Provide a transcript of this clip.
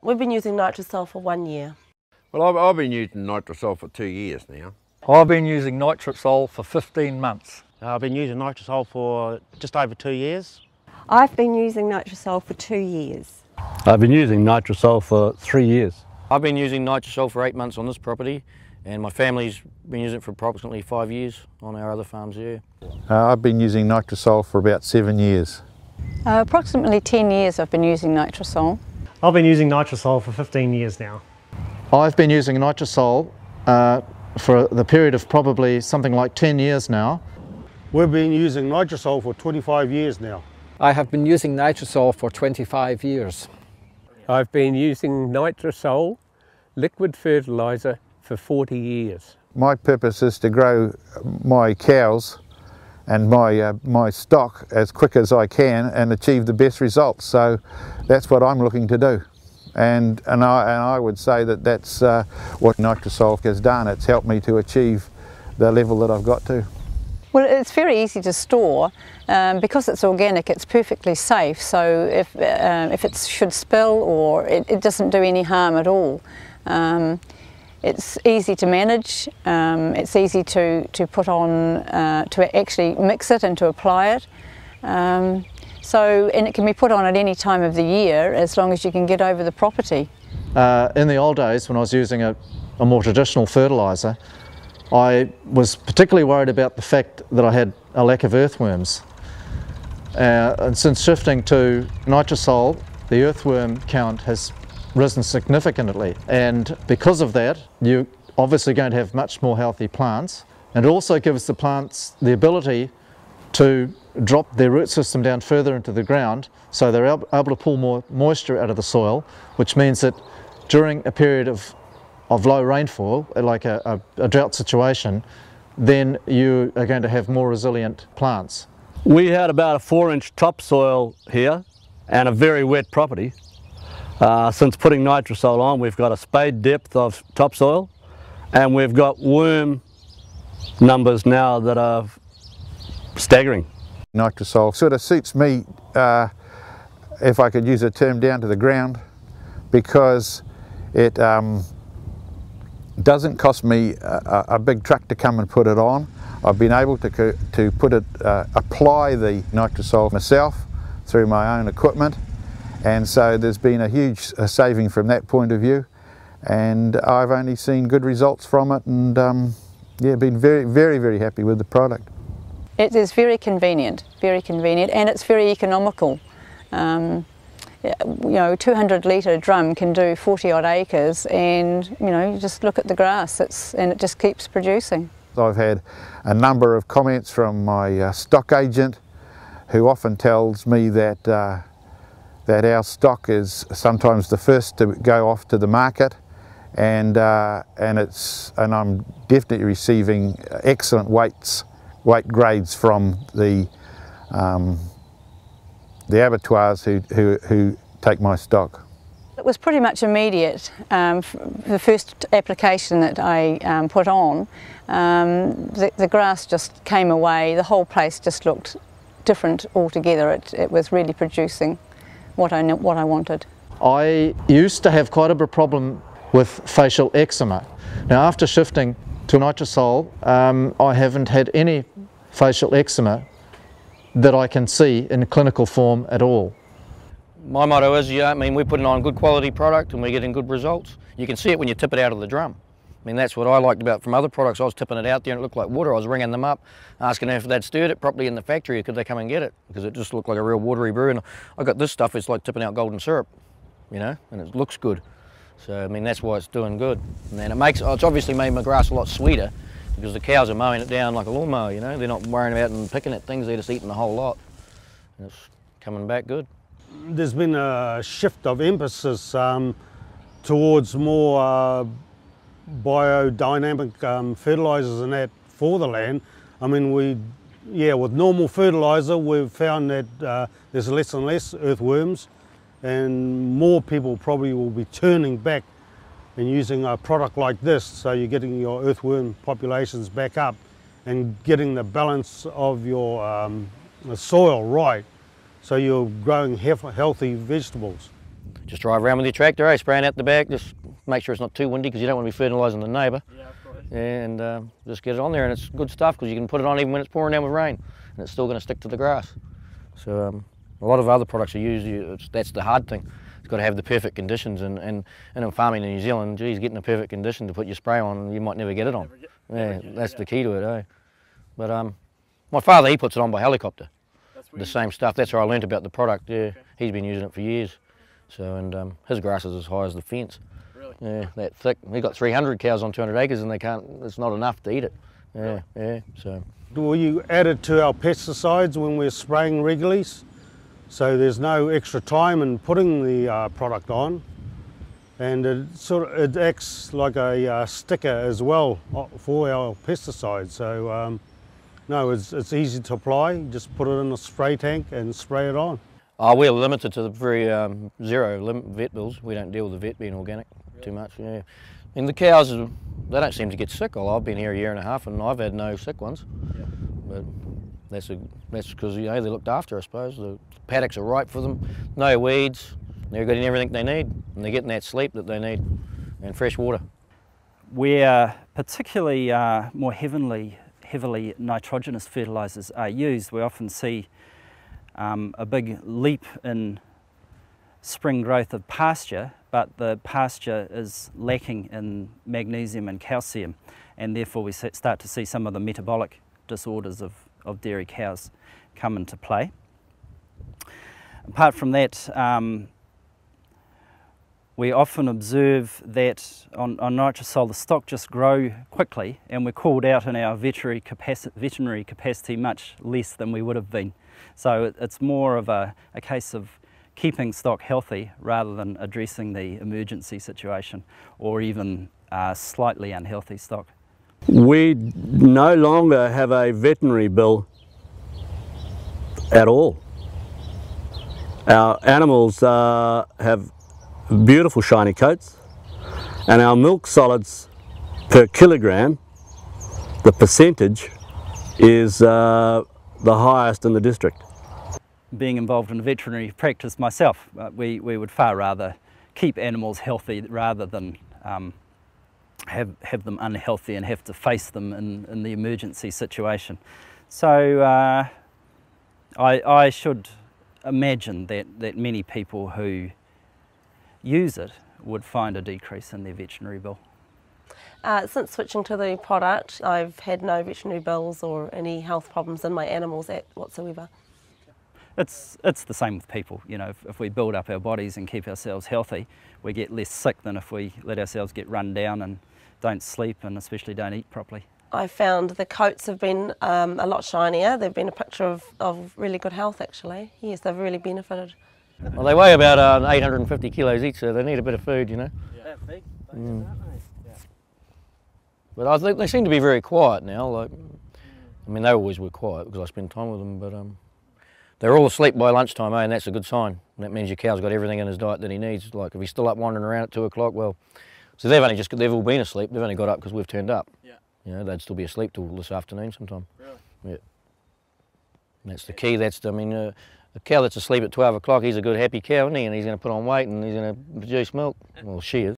We've been using Nitrosol for 1 year. Well, I've been using Nitrosol for 2 years now. I've been using Nitrosol for 15 months. I've been using Nitrosol for just over 2 years. I've been using Nitrosol for 2 years. I've been using Nitrosol for 3 years. I've been using Nitrosol for 8 months on this property, and my family's been using it for approximately 5 years on our other farms here. I've been using Nitrosol for about 7 years. Approximately 10 years I've been using Nitrosol. I've been using Nitrosol for 15 years now. I've been using Nitrosol for the period of probably something like 10 years now. We've been using Nitrosol for 25 years now. I have been using Nitrosol for 25 years. I've been using Nitrosol liquid fertiliser for 40 years. My purpose is to grow my cows and my stock as quick as I can and achieve the best results. So that's what I'm looking to do. And I would say that that's what Nitrosol has done. It's helped me to achieve the level that I've got to. Well, it's very easy to store. Because it's organic, it's perfectly safe. So if it should spill, or it doesn't do any harm at all. It's easy to manage. It's easy to put on, to actually mix it and to apply it. And it can be put on at any time of the year as long as you can get over the property. In the old days, when I was using a more traditional fertiliser, I was particularly worried about the fact that I had a lack of earthworms. And since shifting to Nitrosol, the earthworm count has risen significantly, and because of that you're obviously going to have much more healthy plants, and it also gives the plants the ability to drop their root system down further into the ground, so they're able to pull more moisture out of the soil, which means that during a period of low rainfall, like a drought situation, then you are going to have more resilient plants. We had about a 4-inch topsoil here and a very wet property. Since putting Nitrosol on, we've got a spade depth of topsoil, and we've got worm numbers now that are staggering. Nitrosol sort of suits me, if I could use a term, down to the ground, because it doesn't cost me a big truck to come and put it on. I've been able to put it, apply the Nitrosol myself through my own equipment, and so there's been a huge saving from that point of view, and I've only seen good results from it, and yeah, been very happy with the product. It is very convenient, and it's very economical. You know, 200 litre drum can do 40 odd acres, and you know, you just look at the grass, and it just keeps producing. I've had a number of comments from my stock agent, who often tells me that that our stock is sometimes the first to go off to the market, and I'm definitely receiving excellent weight grades from the abattoirs who take my stock. It was pretty much immediate. The first application that I put on, the grass just came away. The whole place just looked different altogether. It was really producing what I wanted. I used to have quite a bit of problem with facial eczema. Now, after shifting to Nitrosol, I haven't had any facial eczema that I can see in clinical form at all. My motto is, I mean, we're putting on a good quality product and we're getting good results. You can see it when you tip it out of the drum. I mean, that's what I liked about from other products. I was tipping it out there and it looked like water. I was ringing them up, asking them if they'd stirred it properly in the factory, or could they come and get it, because it just looked like a real watery brew. And I got this stuff, it's like tipping out golden syrup, you know, and it looks good. So, I mean, that's why it's doing good. And then it's obviously made my grass a lot sweeter, because the cows are mowing it down like a lawnmower, you know. They're not worrying about and picking at things, they're just eating the whole lot. And it's coming back good. There's been a shift of emphasis towards more biodynamic fertilisers and that for the land. I mean, with normal fertiliser we've found that there's less and less earthworms, and more people probably will be turning back and using a product like this, so you're getting your earthworm populations back up and getting the balance of your the soil right, so you're growing healthy vegetables. just drive around with your tractor, spraying out the back, just make sure it's not too windy because you don't want to be fertilising the neighbour. Yeah, of course. And just get it on there, and it's good stuff because you can put it on even when it's pouring down with rain and it's still going to stick to the grass. So a lot of other products are used, that's the hard thing. It's got to have the perfect conditions, and in farming in New Zealand, geez, getting the perfect condition to put your spray on, you might never get it on. Yeah, that's the key to it, eh? But my father, he puts it on by helicopter. The same stuff, that's where I learnt about the product, yeah. Okay. He's been using it for years. So, and his grass is as high as the fence. Really? Yeah, that thick. We've got 300 cows on 200 acres and it's not enough to eat it. Yeah, really? Yeah, so. Will you add it to our pesticides when we're spraying regularly? So there's no extra time in putting the product on, and it acts like a sticker as well for our pesticides. So no, it's easy to apply. You just put it in a spray tank and spray it on. We're limited to the very zero vet bills. We don't deal with the vet being organic too much. Yeah, and the cows, they don't seem to get sick. Well, I've been here a year and a half and I've had no sick ones. Yeah. But that's because they looked after, I suppose. The paddocks are ripe for them, no weeds, they're getting everything they need, and they're getting that sleep that they need, and fresh water. Where particularly more heavily nitrogenous fertilisers are used, we often see a big leap in spring growth of pasture, but the pasture is lacking in magnesium and calcium, and therefore we start to see some of the metabolic disorders of dairy cows come into play. Apart from that, we often observe that on Nitrosol the stock just grow quickly, and we're called out in our veterinary capacity much less than we would have been. So it's more of a case of keeping stock healthy rather than addressing the emergency situation or even slightly unhealthy stock. We no longer have a veterinary bill at all. Our animals have beautiful shiny coats, and our milk solids per kilogram, the percentage is the highest in the district. Being involved in veterinary practice myself, we would far rather keep animals healthy rather than have them unhealthy and have to face them in the emergency situation. So I should imagine that many people who use it would find a decrease in their veterinary bill. Since switching to the product, I've had no veterinary bills or any health problems in my animals whatsoever. It's the same with people. You know, if we build up our bodies and keep ourselves healthy, we get less sick than if we let ourselves get run down and don't sleep and especially don't eat properly. I found the coats have been a lot shinier. They've been a picture of really good health actually. Yes, they've really benefited. Well, they weigh about 850 kilos each, so they need a bit of food, you know. Yeah. That big, aren't they? Yeah. But I think they seem to be very quiet now. Like, I mean, they always were quiet because I spend time with them, but they're all asleep by lunchtime, and that's a good sign. That means your cow's got everything in his diet that he needs. Like if he's still up wandering around at 2 o'clock, well, so they've all been asleep. They've only got up because we've turned up. Yeah. You know, they'd still be asleep till this afternoon sometime. Really? Yeah. And that's the key. I mean, a cow that's asleep at 12 o'clock, he's a good happy cow, isn't he? And he's going to put on weight and he's going to produce milk. Well, she is.